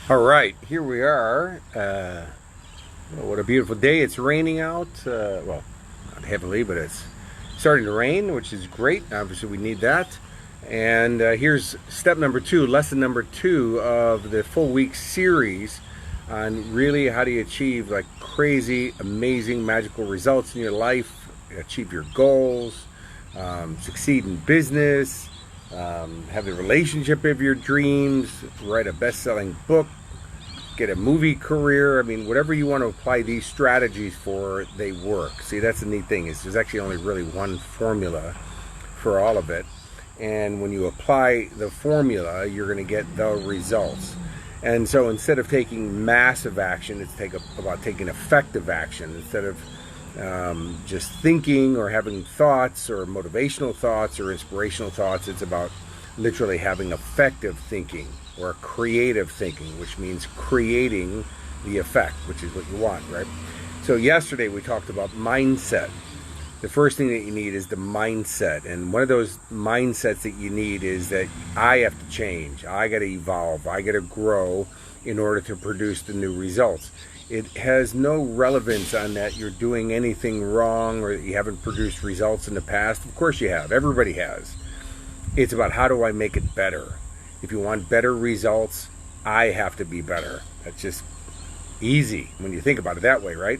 All right, here we are. What a beautiful day. It's raining out. Well, not heavily, but it's starting to rain, which is great. Obviously, we need that. And here's step number two, lesson number two of the full week series on really how do you achieve like crazy, amazing, magical results in your life, achieve your goals, succeed in business, have the relationship of your dreams, write a best-selling book, get a movie career. I mean, whatever you want to apply these strategies for, they work. See, that's the neat thing is there's actually only really one formula for all of it. And when you apply the formula, you're going to get the results. And so instead of taking massive action, it's about taking effective action. Instead of just thinking or having thoughts or motivational thoughts or inspirational thoughts, it's about literally having effective thinking or creative thinking, which means creating the effect, which is what you want, right? So yesterday we talked about mindset. The first thing that you need is the mindset. And one of those mindsets that you need is that I have to change. I got to evolve. I got to grow in order to produce the new results. It has no relevance on that you're doing anything wrong or that you haven't produced results in the past. Of course you have. Everybody has. It's about how do I make it better? If you want better results, I have to be better. That's just easy when you think about it that way, right?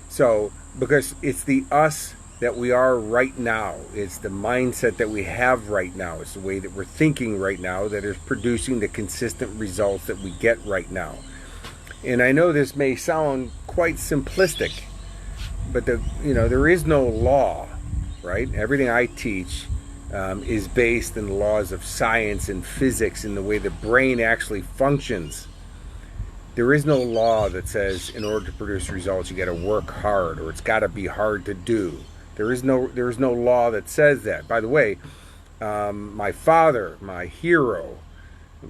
So, because it's the us that we are right now. It's the mindset that we have right now. It's the way that we're thinking right now that is producing the consistent results that we get right now. And I know this may sound quite simplistic, but there is no law, right? Everything I teach is based in the laws of science and physics and the way the brain actually functions. There is no law that says in order to produce results you got to work hard or it's got to be hard to do. There is no law that says that. By the way, my father, my hero,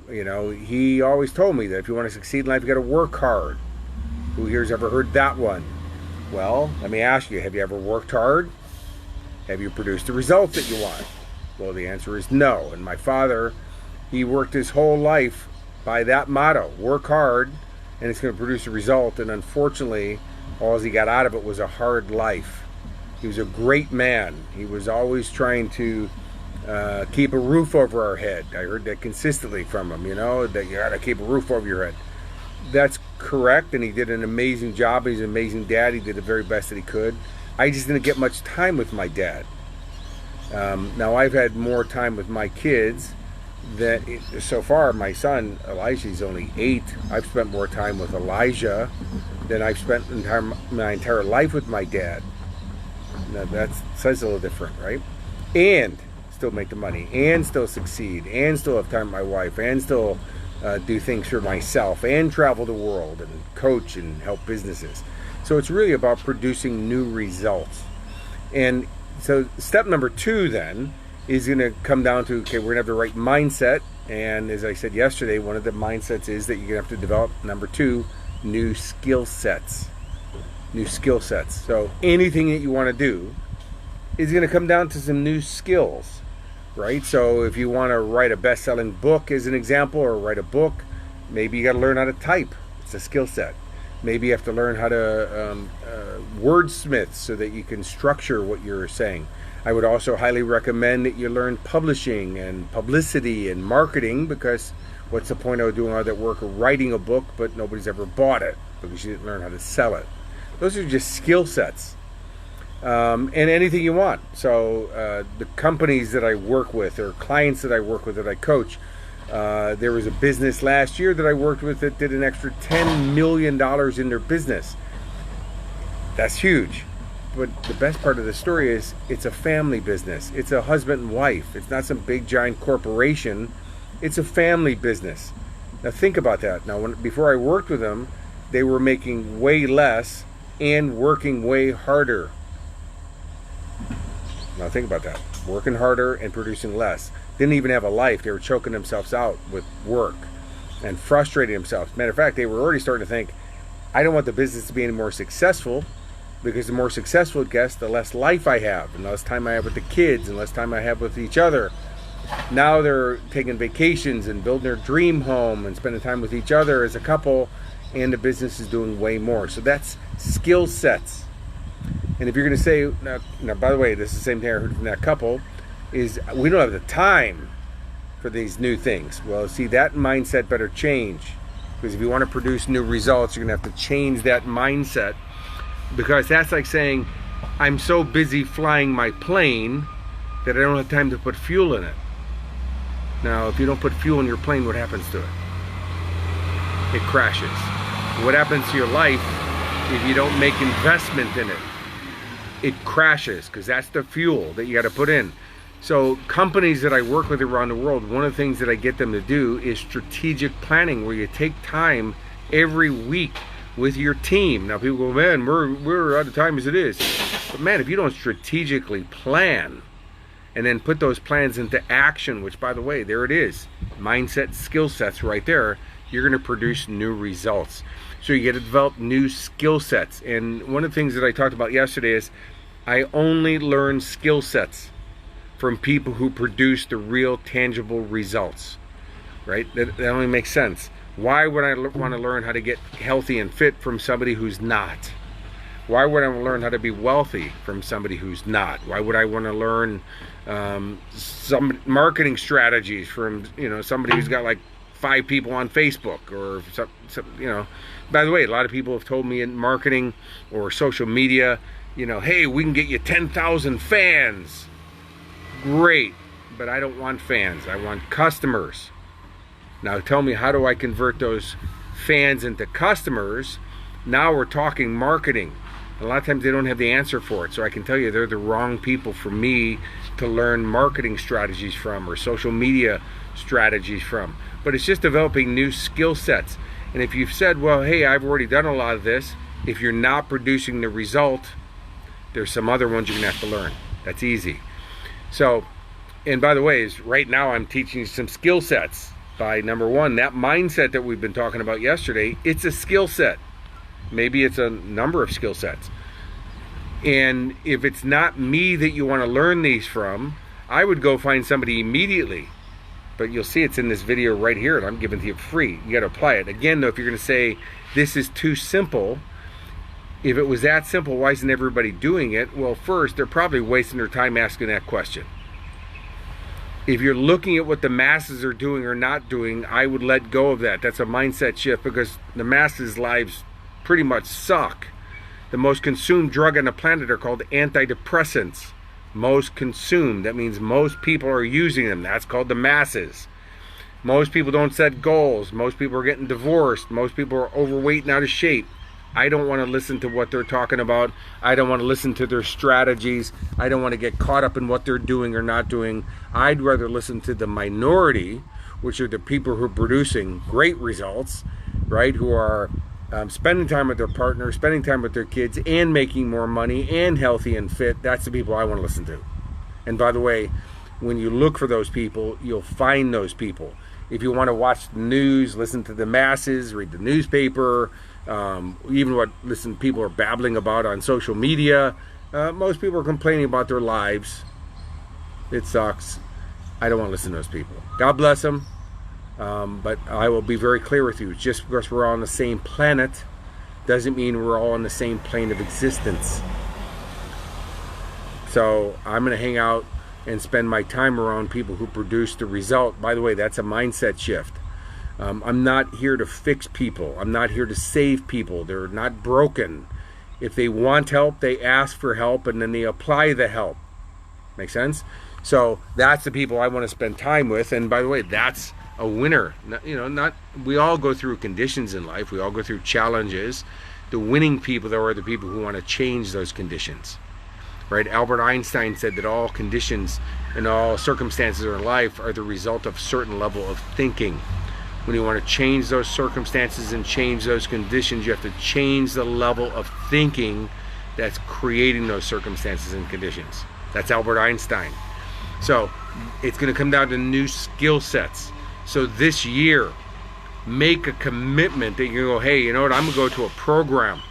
he always told me that if you want to succeed in life, you got to work hard. Who here's ever heard that one? Well, let me ask you, have you ever worked hard? Have you produced the results that you want? Well, the answer is no. And my father, he worked his whole life by that motto, work hard, and it's going to produce a result. And unfortunately, all he got out of it was a hard life. He was a great man. He was always trying to keep a roof over our head. I heard that consistently from him, that you got to keep a roof over your head. That's correct, and he did an amazing job. He's an amazing dad. He did the very best that he could. I just didn't get much time with my dad. Now, I've had more time with my kids so far. My son, Elijah, is only 8. I've spent more time with Elijah than I've spent my entire life with my dad. Now, that says a little different, right? And still make the money, and still succeed, and still have time with my wife, and still do things for myself, and travel the world, and coach and help businesses. So it's really about producing new results. And so step number 2 then is going to come down to, okay, we're going to have the right mindset. And as I said yesterday, one of the mindsets is that you're going to have to develop, number 2, new skill sets. New skill sets. So anything that you want to do is going to come down to some new skills, right? So if you want to write a best-selling book as an example, or write a book, maybe you got to learn how to type. It's a skill set. Maybe you have to learn how to wordsmith so that you can structure what you're saying. I would also highly recommend that you learn publishing and publicity and marketing, because what's the point of doing all that work of writing a book but nobody's ever bought it because you didn't learn how to sell it? Those are just skill sets. And anything you want. So the companies that I work with or clients that I work with that I coach, there was a business last year that I worked with that did an extra $10 million in their business. That's huge. But the best part of the story is it's a family business. It's a husband and wife. It's not some big giant corporation. It's a family business. Now think about that. Now, before I worked with them, they were making way less and working way harder. Now think about that. Working harder and producing less. Didn't even have a life. They were choking themselves out with work and frustrating themselves. Matter of fact, they were already starting to think, I don't want the business to be any more successful, because the more successful it gets, the less life I have, and less time I have with the kids, and less time I have with each other. Now they're taking vacations and building their dream home and spending time with each other as a couple, and the business is doing way more. So that's skill sets. And if you're going to say, now, by the way, this is the same thing I heard from that couple, is we don't have the time for these new things. Well, see, that mindset better change. Because if you want to produce new results, you're going to have to change that mindset. Because that's like saying, I'm so busy flying my plane that I don't have time to put fuel in it. Now, if you don't put fuel in your plane, what happens to it? It crashes. What happens to your life if you don't make investment in it? It crashes, because that's the fuel that you got to put in. So companies that I work with around the world, one of the things that I get them to do is strategic planning, where you take time every week with your team. Now people go, man, we're out of time as it is. But man, if you don't strategically plan and then put those plans into action, which by the way, there it is, mindset, skill sets right there, you're going to produce new results. So you got to develop new skill sets. And one of the things that I talked about yesterday is I only learn skill sets from people who produce the real tangible results, right? That only makes sense. Why would I want to learn how to get healthy and fit from somebody who's not? Why would I learn how to be wealthy from somebody who's not? Why would I want to learn some marketing strategies from somebody who's got like 5 people on Facebook or some. By the way, a lot of people have told me in marketing or social media, hey, we can get you 10,000 fans. Great, but I don't want fans. I want customers. Now tell me, how do I convert those fans into customers? Now we're talking marketing. A lot of times they don't have the answer for it. So I can tell you they're the wrong people for me to learn marketing strategies from or social media strategies from. But it's just developing new skill sets. And if you've said, well, hey, I've already done a lot of this, if you're not producing the result, there's some other ones you're gonna have to learn. That's easy. So, and by the way, right now I'm teaching you some skill sets. By number one, that mindset that we've been talking about yesterday, it's a skill set. Maybe it's a number of skill sets. And if it's not me that you want to learn these from, I would go find somebody immediately. But you'll see it's in this video right here, and I'm giving it to you free. You got to apply it. Again, though, if you're going to say, this is too simple, if it was that simple, why isn't everybody doing it? Well, first, they're probably wasting their time asking that question. If you're looking at what the masses are doing or not doing, I would let go of that. That's a mindset shift, because the masses' lives pretty much suck. The most consumed drug on the planet are called antidepressants. Most consumed, that means most people are using them. That's called the masses. Most people don't set goals. Most people are getting divorced. Most people are overweight and out of shape. I don't want to listen to what they're talking about. I don't want to listen to their strategies. I don't want to get caught up in what they're doing or not doing. I'd rather listen to the minority, which are the people who are producing great results, right? Who are spending time with their partner, spending time with their kids, and making more money, and healthy and fit. That's the people I want to listen to. And by the way, when you look for those people, you'll find those people. If you want to watch the news, listen to the masses, read the newspaper, even what people are babbling about on social media, most people are complaining about their lives. It sucks. I don't want to listen to those people. God bless them. But I will be very clear with you. Just because we're all on the same planet doesn't mean we're all on the same plane of existence. So I'm going to hang out and spend my time around people who produce the result. By the way, that's a mindset shift. I'm not here to fix people. I'm not here to save people. They're not broken. If they want help, they ask for help, and then they apply the help. Make sense? So that's the people I want to spend time with. And by the way, that's a winner. We all go through conditions in life. We all go through challenges. The winning people, though, are the people who want to change those conditions. Right? Albert Einstein said that all conditions and all circumstances in life are the result of a certain level of thinking. When you want to change those circumstances and change those conditions, you have to change the level of thinking that's creating those circumstances and conditions. That's Albert Einstein. So it's going to come down to new skill sets. So this year, make a commitment that you go, hey, you know what, I'm going to go to a program.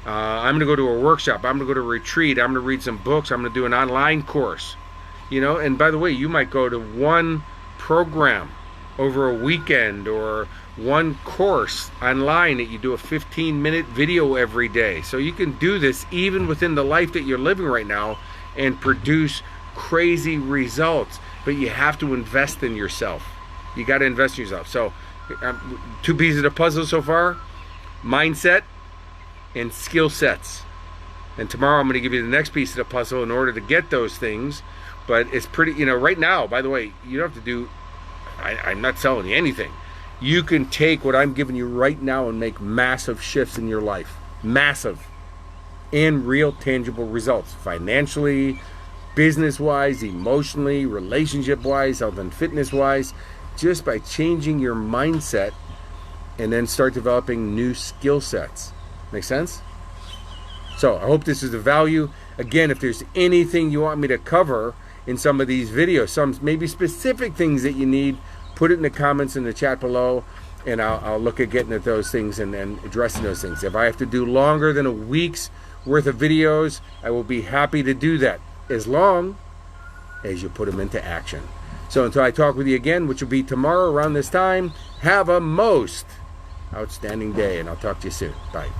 I'm going to go to a workshop. I'm going to go to a retreat. I'm going to read some books. I'm going to do an online course. You know, and by the way, you might go to one program over a weekend, or one course online that you do a 15-minute video every day. So you can do this even within the life that you're living right now and produce crazy results. But you have to invest in yourself. You got to invest in yourself. So 2 pieces of the puzzle so far: mindset and skill sets. And tomorrow I'm going to give you the next piece of the puzzle in order to get those things. But it's pretty, you know, right now, by the way, you don't have to do, I'm not selling you anything. You can take what I'm giving you right now and make massive shifts in your life. Massive. And real tangible results. Financially, business-wise, emotionally, relationship-wise, health and fitness-wise. Just by changing your mindset and then start developing new skill sets. Make sense? So I hope this is of value. Again, if there's anything you want me to cover in some of these videos, some maybe specific things that you need, put it in the comments in the chat below, and I'll look at getting at those things and then addressing those things. If I have to do longer than a week's worth of videos, I will be happy to do that, as long as you put them into action. So until I talk with you again, which will be tomorrow around this time, have a most outstanding day, and I'll talk to you soon. Bye.